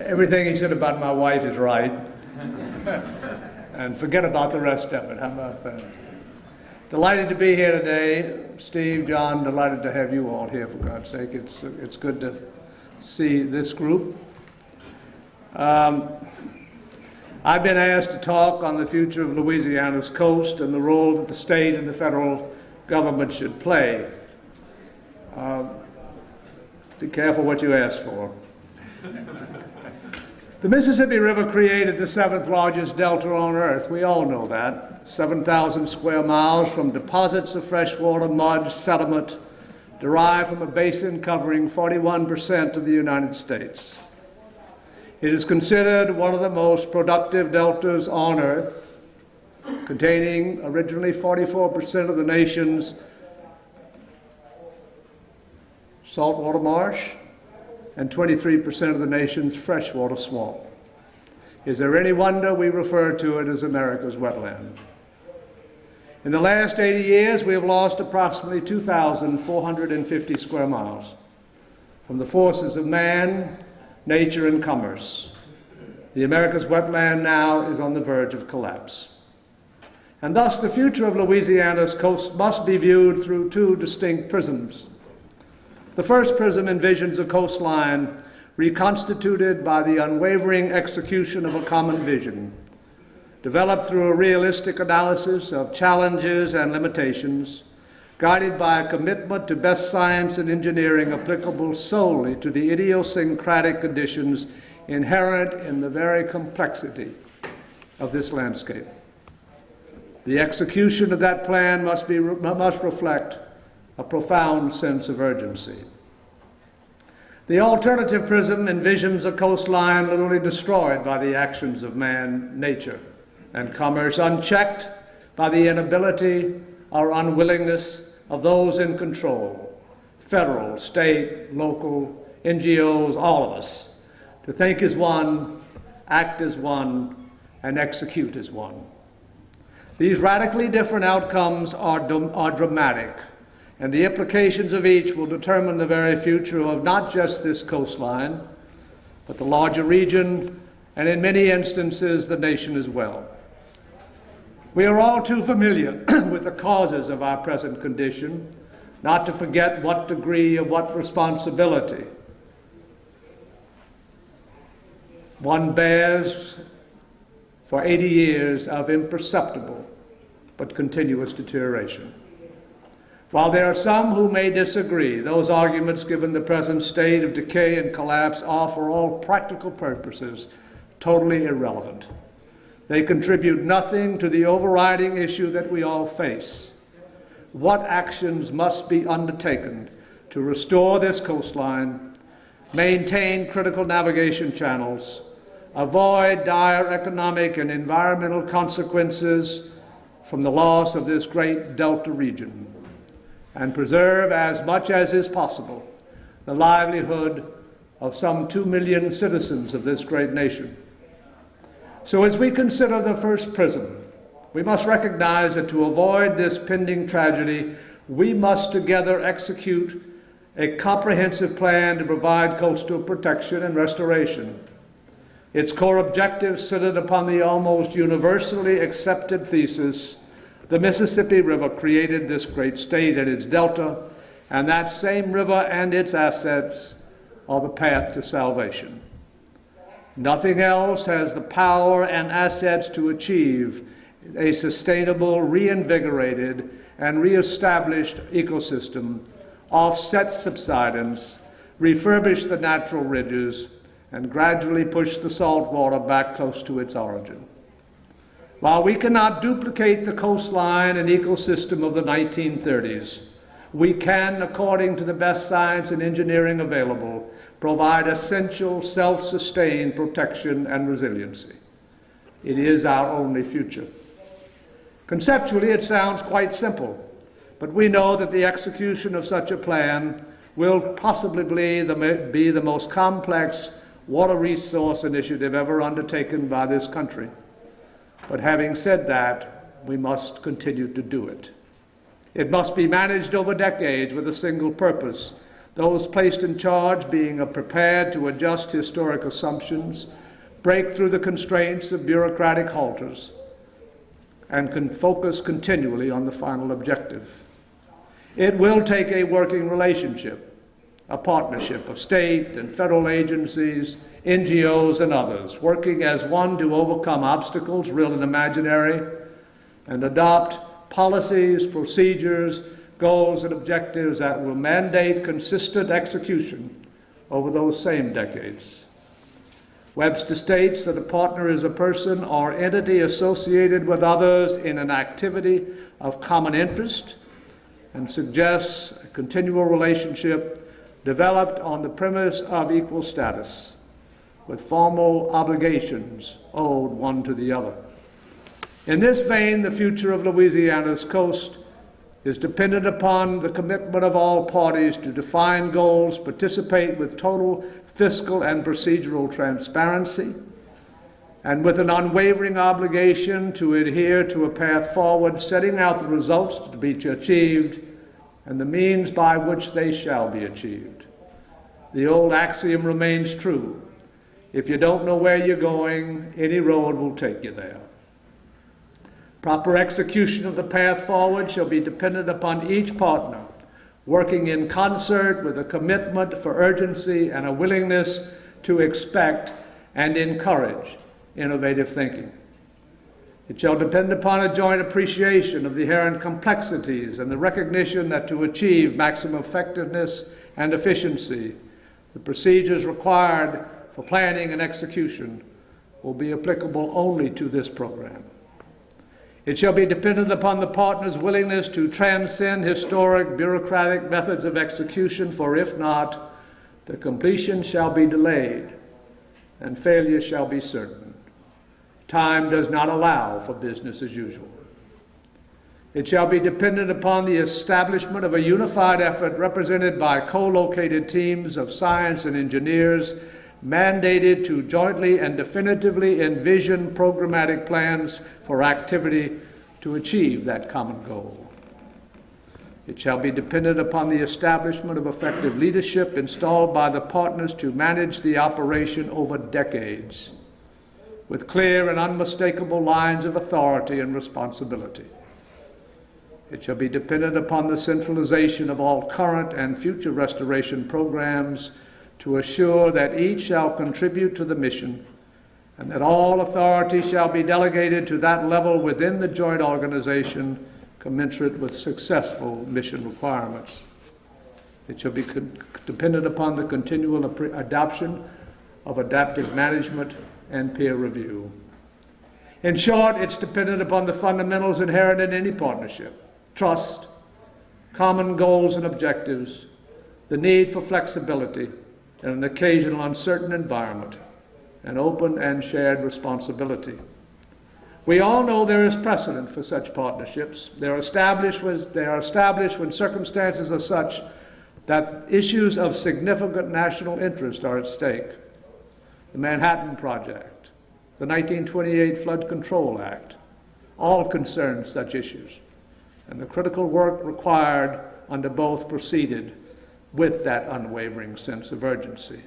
Everything he said about my wife is right. And forget about the rest of it. How about that? Delighted to be here today. Steve, John, delighted to have you all here, for God's sake. It's good to see this group. I've been asked to talk on the future of Louisiana's coast and the role that the state and the federal government should play. Be careful what you ask for. The Mississippi River created the 7th largest delta on Earth. We all know that. 7,000 square miles from deposits of freshwater mud sediment derived from a basin covering 41% of the United States. It is considered one of the most productive deltas on Earth, containing originally 44% of the nation's saltwater marsh and 23% of the nation's freshwater swamp. Is there any wonder we refer to it as America's wetland? In the last 80 years, we have lost approximately 2,450 square miles from the forces of man, nature, and commerce. The America's wetland now is on the verge of collapse. And thus, the future of Louisiana's coast must be viewed through two distinct prisms. The first prism envisions a coastline reconstituted by the unwavering execution of a common vision, developed through a realistic analysis of challenges and limitations, guided by a commitment to best science and engineering applicable solely to the idiosyncratic conditions inherent in the very complexity of this landscape. The execution of that plan must reflect a profound sense of urgency. The alternative prism envisions a coastline literally destroyed by the actions of man, nature, and commerce, unchecked by the inability or unwillingness of those in control, federal, state, local, NGOs, all of us, to think as one, act as one, and execute as one. These radically different outcomes are dramatic, and the implications of each will determine the very future of not just this coastline, but the larger region, and in many instances, the nation as well. We are all too familiar with the causes of our present condition, not to forget what degree of what responsibility one bears for 80 years of imperceptible but continuous deterioration. While there are some who may disagree, those arguments, given the present state of decay and collapse, are, for all practical purposes, totally irrelevant. They contribute nothing to the overriding issue that we all face. What actions must be undertaken to restore this coastline, maintain critical navigation channels, avoid dire economic and environmental consequences from the loss of this great delta region, and preserve as much as is possible the livelihood of some 2 million citizens of this great nation. So as we consider the first prism, we must recognize that to avoid this pending tragedy, we must together execute a comprehensive plan to provide coastal protection and restoration. Its core objectives centered upon the almost universally accepted thesis: the Mississippi River created this great state and its delta, and that same river and its assets are the path to salvation. Nothing else has the power and assets to achieve a sustainable, reinvigorated, and reestablished ecosystem, offset subsidence, refurbish the natural ridges, and gradually push the salt water back close to its origin. While we cannot duplicate the coastline and ecosystem of the 1930s, we can, according to the best science and engineering available, provide essential self-sustained protection and resiliency. It is our only future. Conceptually, it sounds quite simple, but we know that the execution of such a plan will possibly be the most complex water resource initiative ever undertaken by this country. But having said that, we must continue to do it. It must be managed over decades with a single purpose: those placed in charge being prepared to adjust historic assumptions, break through the constraints of bureaucratic halters, and can focus continually on the final objective. It will take a working relationship, a partnership of state and federal agencies, NGOs, and others, working as one to overcome obstacles, real and imaginary, and adopt policies, procedures, goals, and objectives that will mandate consistent execution over those same decades. Webster states that a partner is a person or entity associated with others in an activity of common interest, and suggests a continual relationship developed on the premise of equal status, with formal obligations owed one to the other. In this vein, the future of Louisiana's coast is dependent upon the commitment of all parties to define goals, participate with total fiscal and procedural transparency, and with an unwavering obligation to adhere to a path forward, setting out the results to be achieved and the means by which they shall be achieved. The old axiom remains true: if you don't know where you're going, any road will take you there. Proper execution of the path forward shall be dependent upon each partner working in concert with a commitment for urgency and a willingness to expect and encourage innovative thinking. It shall depend upon a joint appreciation of the inherent complexities and the recognition that to achieve maximum effectiveness and efficiency, the procedures required for planning and execution will be applicable only to this program. It shall be dependent upon the partner's willingness to transcend historic bureaucratic methods of execution, for if not, the completion shall be delayed and failure shall be certain. Time does not allow for business as usual. It shall be dependent upon the establishment of a unified effort represented by co-located teams of science and engineers mandated to jointly and definitively envision programmatic plans for activity to achieve that common goal. It shall be dependent upon the establishment of effective leadership installed by the partners to manage the operation over decades, with clear and unmistakable lines of authority and responsibility. It shall be dependent upon the centralization of all current and future restoration programs to assure that each shall contribute to the mission and that all authority shall be delegated to that level within the joint organization commensurate with successful mission requirements. It shall be dependent upon the continual adoption of adaptive management and peer review. In short, it's dependent upon the fundamentals inherent in any partnership: trust, common goals and objectives, the need for flexibility in an occasional uncertain environment, and open and shared responsibility. We all know there is precedent for such partnerships. They are established when circumstances are such that issues of significant national interest are at stake. The Manhattan Project, the 1928 Flood Control Act, all concern such issues, and the critical work required under both proceeded with that unwavering sense of urgency.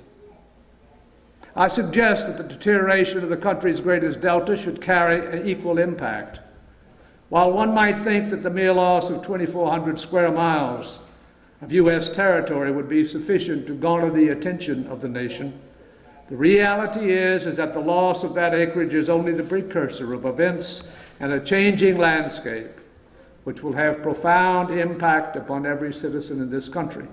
I suggest that the deterioration of the country's greatest delta should carry an equal impact. While one might think that the mere loss of 2,400 square miles of U.S. territory would be sufficient to garner the attention of the nation, the reality is that the loss of that acreage is only the precursor of events and a changing landscape which will have profound impact upon every citizen in this country.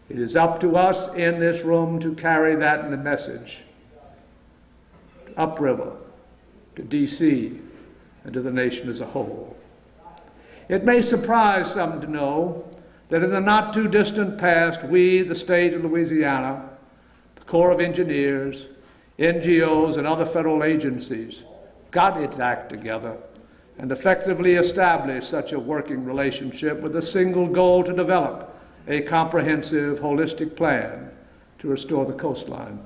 It is up to us in this room to carry that in the message upriver, to D.C., and to the nation as a whole. It may surprise some to know that in the not too distant past, we, the state of Louisiana, the Corps of Engineers, NGOs, and other federal agencies, got its act together and effectively established such a working relationship with a single goal to develop a comprehensive, holistic plan to restore the coastline.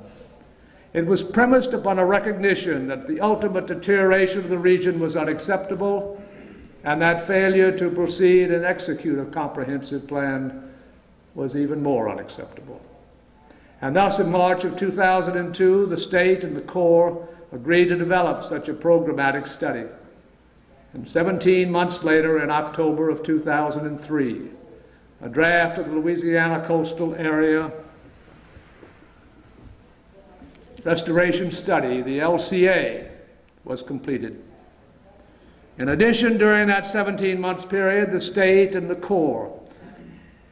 It was premised upon a recognition that the ultimate deterioration of the region was unacceptable, and that failure to proceed and execute a comprehensive plan was even more unacceptable. And thus, in March of 2002, the state and the Corps agreed to develop such a programmatic study. And 17 months later, in October of 2003, a draft of the Louisiana Coastal Area Restoration Study, the LCA, was completed. In addition, during that 17-month period, the state and the Corps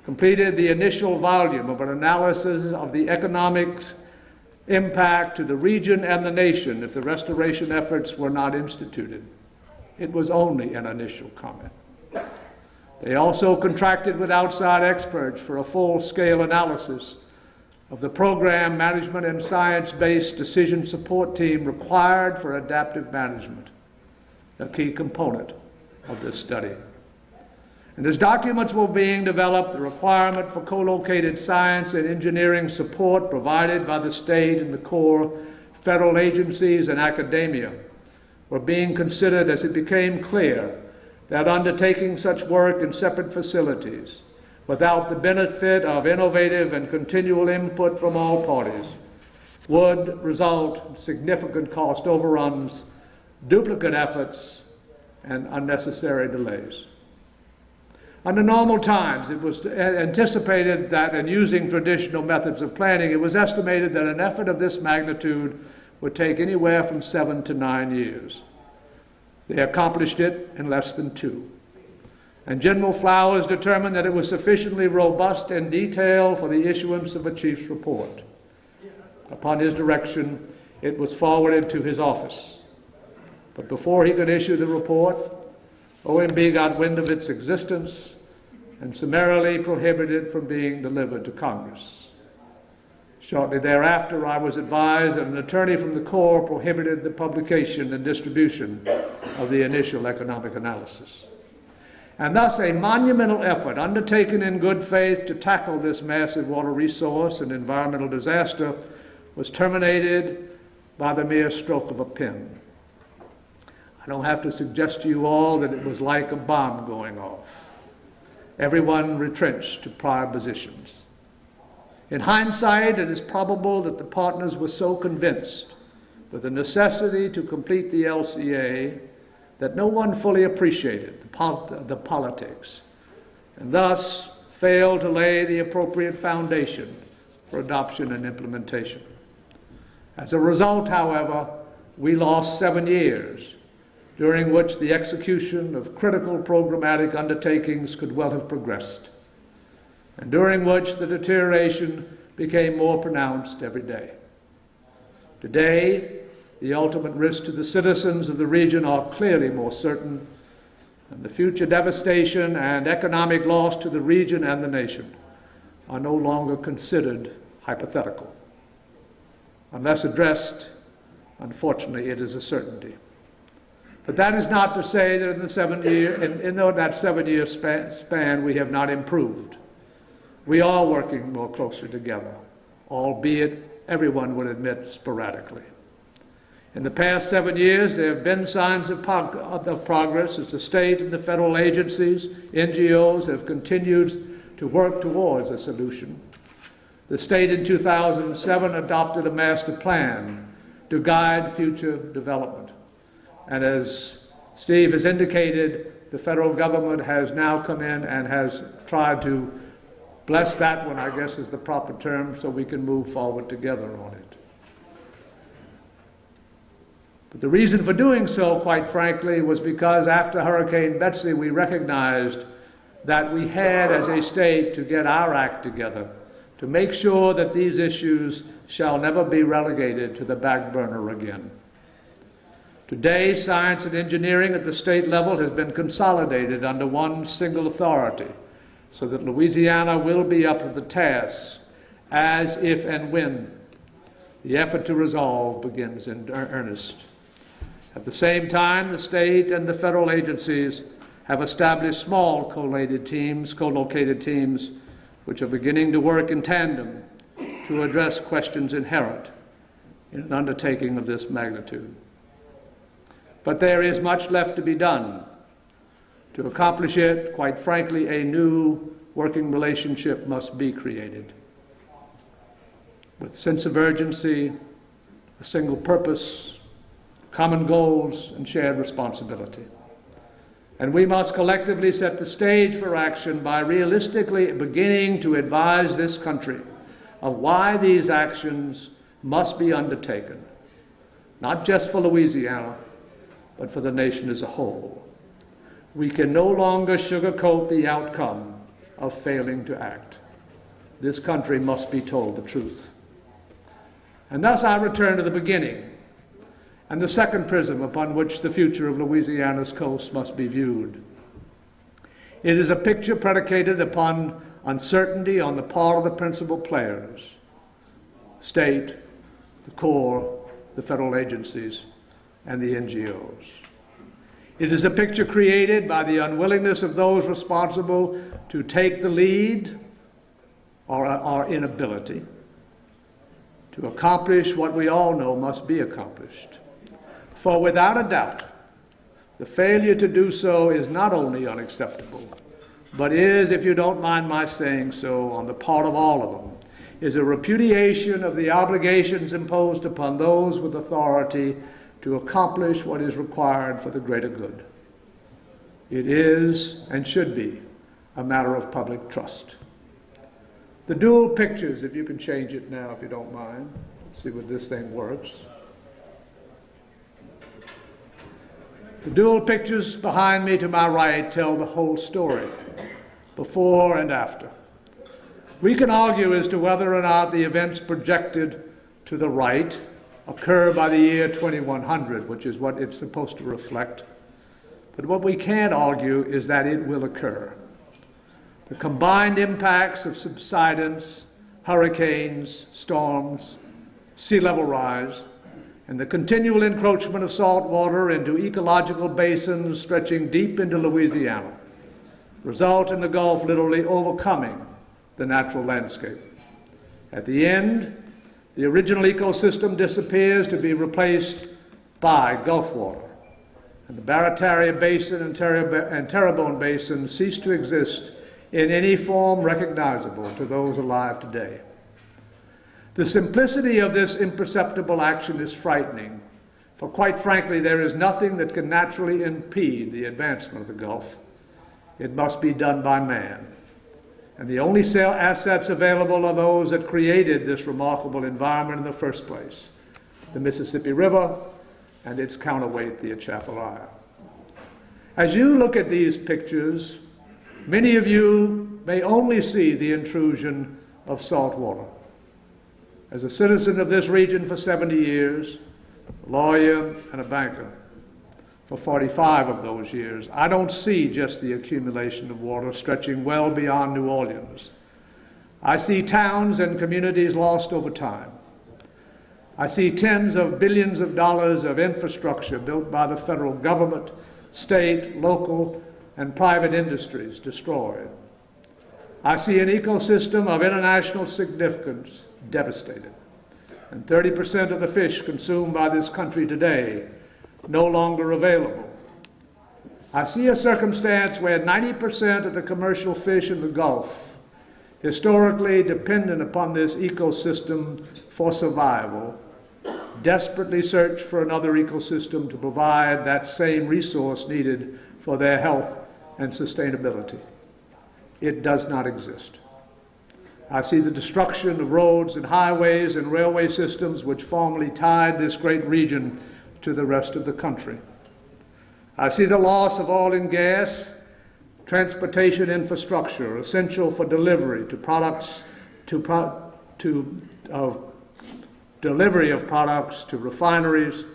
completed the initial volume of an analysis of the economic impact to the region and the nation if the restoration efforts were not instituted. It was only an initial comment. They also contracted with outside experts for a full-scale analysis of the program management and science-based decision support team required for adaptive management, a key component of this study. And as documents were being developed, the requirement for co-located science and engineering support provided by the state and the Corps, federal agencies, and academia were being considered as it became clear that undertaking such work in separate facilities without the benefit of innovative and continual input from all parties would result in significant cost overruns, duplicate efforts, and unnecessary delays. Under normal times, it was anticipated that in using traditional methods of planning, it was estimated that an effort of this magnitude would take anywhere from 7 to 9 years. They accomplished it in less than 2. And General Flowers determined that it was sufficiently robust and detailed for the issuance of a chief's report. Upon his direction, it was forwarded to his office. But before he could issue the report, OMB got wind of its existence and summarily prohibited it from being delivered to Congress. Shortly thereafter, I was advised that an attorney from the Corps prohibited the publication and distribution of the initial economic analysis. And thus, a monumental effort undertaken in good faith to tackle this massive water resource and environmental disaster was terminated by the mere stroke of a pen. I don't have to suggest to you all that it was like a bomb going off. Everyone retrenched to prior positions. In hindsight, it is probable that the partners were so convinced with the necessity to complete the LCA that no one fully appreciated the politics, and thus failed to lay the appropriate foundation for adoption and implementation. As a result, however, we lost 7 years, during which the execution of critical programmatic undertakings could well have progressed, and during which the deterioration became more pronounced every day. Today, the ultimate risks to the citizens of the region are clearly more certain, and the future devastation and economic loss to the region and the nation are no longer considered hypothetical. Unless addressed, unfortunately, it is a certainty. But that is not to say that in that 7-year span we have not improved. We are working more closely together, albeit everyone would admit sporadically. In the past 7 years, there have been signs of progress as the state and the federal agencies, NGOs, have continued to work towards a solution. The state in 2007 adopted a master plan to guide future development. And as Steve has indicated, the federal government has now come in and has tried to bless that one, I guess is the proper term, so we can move forward together on it. But the reason for doing so, quite frankly, was because after Hurricane Betsy, we recognized that we had, as a state, to get our act together to make sure that these issues shall never be relegated to the back burner again. Today, science and engineering at the state level has been consolidated under one single authority, so that Louisiana will be up to the task as, if, and when the effort to resolve begins in earnest. At the same time, the state and the federal agencies have established small co-located teams, which are beginning to work in tandem to address questions inherent in an undertaking of this magnitude. But there is much left to be done. To accomplish it, quite frankly, a new working relationship must be created with sense of urgency, a single purpose, common goals, and shared responsibility. And we must collectively set the stage for action by realistically beginning to advise this country of why these actions must be undertaken, not just for Louisiana, but for the nation as a whole. We can no longer sugarcoat the outcome of failing to act. This country must be told the truth. And thus I return to the beginning and the second prism upon which the future of Louisiana's coast must be viewed. It is a picture predicated upon uncertainty on the part of the principal players, state, the Corps, the federal agencies, and the NGOs. It is a picture created by the unwillingness of those responsible to take the lead or our inability to accomplish what we all know must be accomplished. For without a doubt, the failure to do so is not only unacceptable, but is, if you don't mind my saying so, on the part of all of them, is a repudiation of the obligations imposed upon those with authority to accomplish what is required for the greater good. It is, and should be, a matter of public trust. The dual pictures, if you can change it now, if you don't mind, see what this thing works. The dual pictures behind me to my right tell the whole story, before and after. We can argue as to whether or not the events projected to the right occur by the year 2100, which is what it's supposed to reflect. But what we can't argue is that it will occur. The combined impacts of subsidence, hurricanes, storms, sea level rise, and the continual encroachment of salt water into ecological basins stretching deep into Louisiana result in the Gulf literally overcoming the natural landscape. At the end, the original ecosystem disappears to be replaced by Gulf water, and the Barataria Basin and Terrebonne Basin cease to exist in any form recognizable to those alive today. The simplicity of this imperceptible action is frightening, for quite frankly, there is nothing that can naturally impede the advancement of the Gulf. It must be done by man. And the only assets available are those that created this remarkable environment in the first place, the Mississippi River and its counterweight, the Atchafalaya. As you look at these pictures, many of you may only see the intrusion of salt water. As a citizen of this region for 70 years, a lawyer and a banker for 45 of those years, I don't see just the accumulation of water stretching well beyond New Orleans. I see towns and communities lost over time. I see tens of billions of dollars of infrastructure built by the federal government, state, local, and private industries destroyed. I see an ecosystem of international significance devastated, and 30% of the fish consumed by this country today no longer available. I see a circumstance where 90% of the commercial fish in the Gulf, historically dependent upon this ecosystem for survival, desperately search for another ecosystem to provide that same resource needed for their health and sustainability. It does not exist. I see the destruction of roads and highways and railway systems which formerly tied this great region to the rest of the country. I see the loss of oil and gas, transportation infrastructure essential for delivery to products, delivery of products to refineries,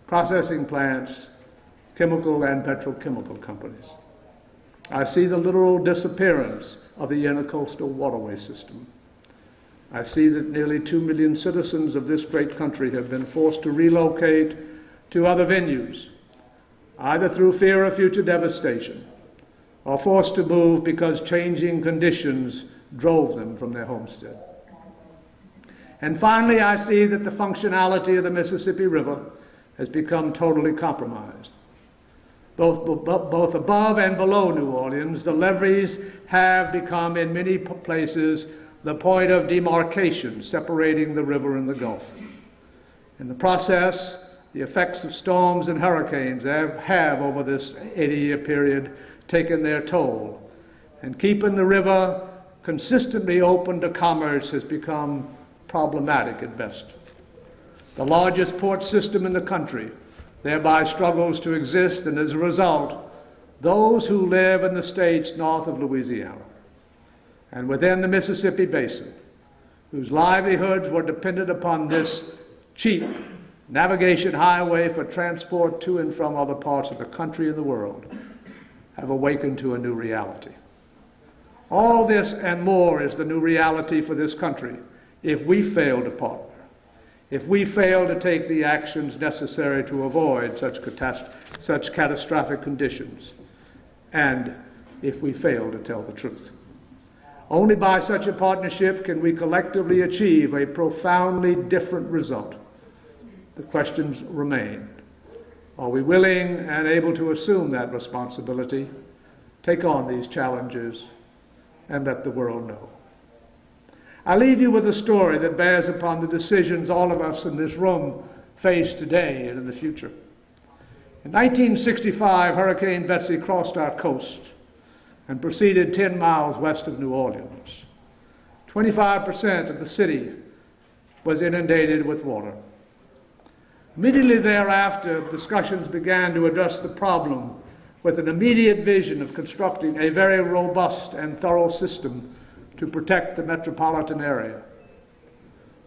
processing plants, chemical and petrochemical companies. I see the literal disappearance of the intercoastal waterway system. I see that nearly 2 million citizens of this great country have been forced to relocate to other venues, either through fear of future devastation or forced to move because changing conditions drove them from their homestead. And finally, I see that the functionality of the Mississippi River has become totally compromised. both above and below New Orleans, the levees have become, in many places, the point of demarcation separating the river and the Gulf. In the process, the effects of storms and hurricanes have over this 80-year period, taken their toll. And keeping the river consistently open to commerce has become problematic at best. The largest port system in the country thereby struggles to exist, and as a result, those who live in the states north of Louisiana and within the Mississippi Basin, whose livelihoods were dependent upon this cheap navigation highway for transport to and from other parts of the country and the world, have awakened to a new reality. All this and more is the new reality for this country if we fail to partner, if we fail to take the actions necessary to avoid such catastrophic conditions, and if we fail to tell the truth. Only by such a partnership can we collectively achieve a profoundly different result. The questions remain. Are we willing and able to assume that responsibility, take on these challenges, and let the world know? I leave you with a story that bears upon the decisions all of us in this room face today and in the future. In 1965, Hurricane Betsy crossed our coast and proceeded 10 miles west of New Orleans. 25% of the city was inundated with water. Immediately thereafter, discussions began to address the problem with an immediate vision of constructing a very robust and thorough system to protect the metropolitan area.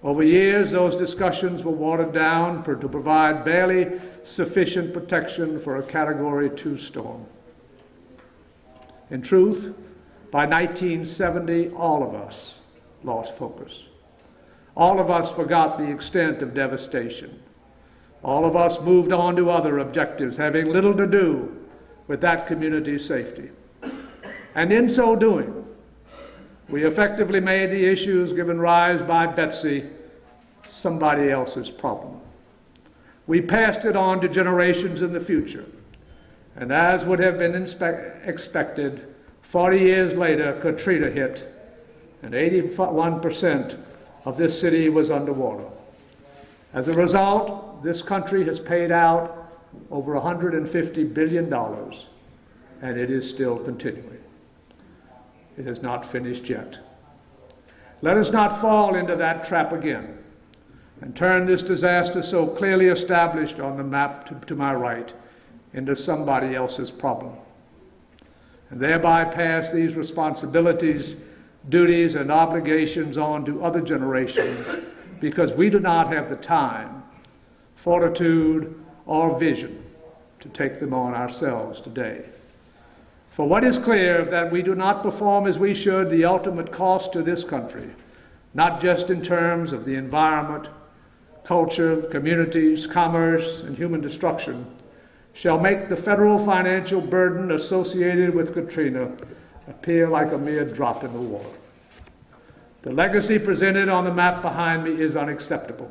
Over years, those discussions were watered down to provide barely sufficient protection for a Category 2 storm. In truth, by 1970, all of us lost focus. All of us forgot the extent of devastation. All of us moved on to other objectives, having little to do with that community's safety. And in so doing, we effectively made the issues given rise by Betsy somebody else's problem. We passed it on to generations in the future. And as would have been expected, 40 years later, Katrina hit, and 81% of this city was underwater. As a result, this country has paid out over $150 billion, and it is still continuing. It has not finished yet. Let us not fall into that trap again and turn this disaster so clearly established on the map to my right into somebody else's problem, and thereby pass these responsibilities, duties, and obligations on to other generations because we do not have the time, fortitude, or vision to take them on ourselves today. For what is clear is that we do not perform as we should, the ultimate cost to this country, not just in terms of the environment, culture, communities, commerce, and human destruction, shall make the federal financial burden associated with Katrina appear like a mere drop in the water. The legacy presented on the map behind me is unacceptable,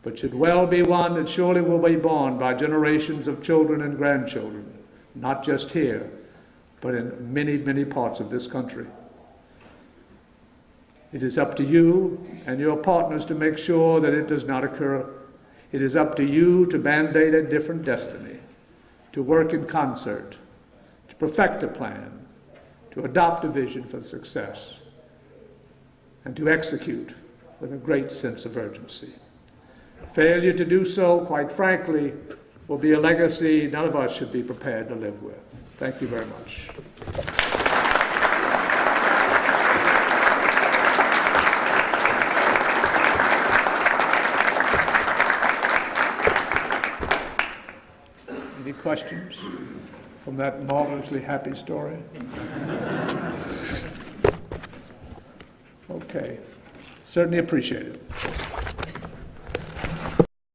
but should well be one that surely will be borne by generations of children and grandchildren, not just here, but in many, many parts of this country. It is up to you and your partners to make sure that it does not occur. It is up to you to mandate a different destiny, to work in concert, to perfect a plan, to adopt a vision for success, and to execute with a great sense of urgency. Failure to do so, quite frankly, will be a legacy none of us should be prepared to live with. Thank you very much. Any questions from that marvelously happy story? Okay, certainly appreciate it.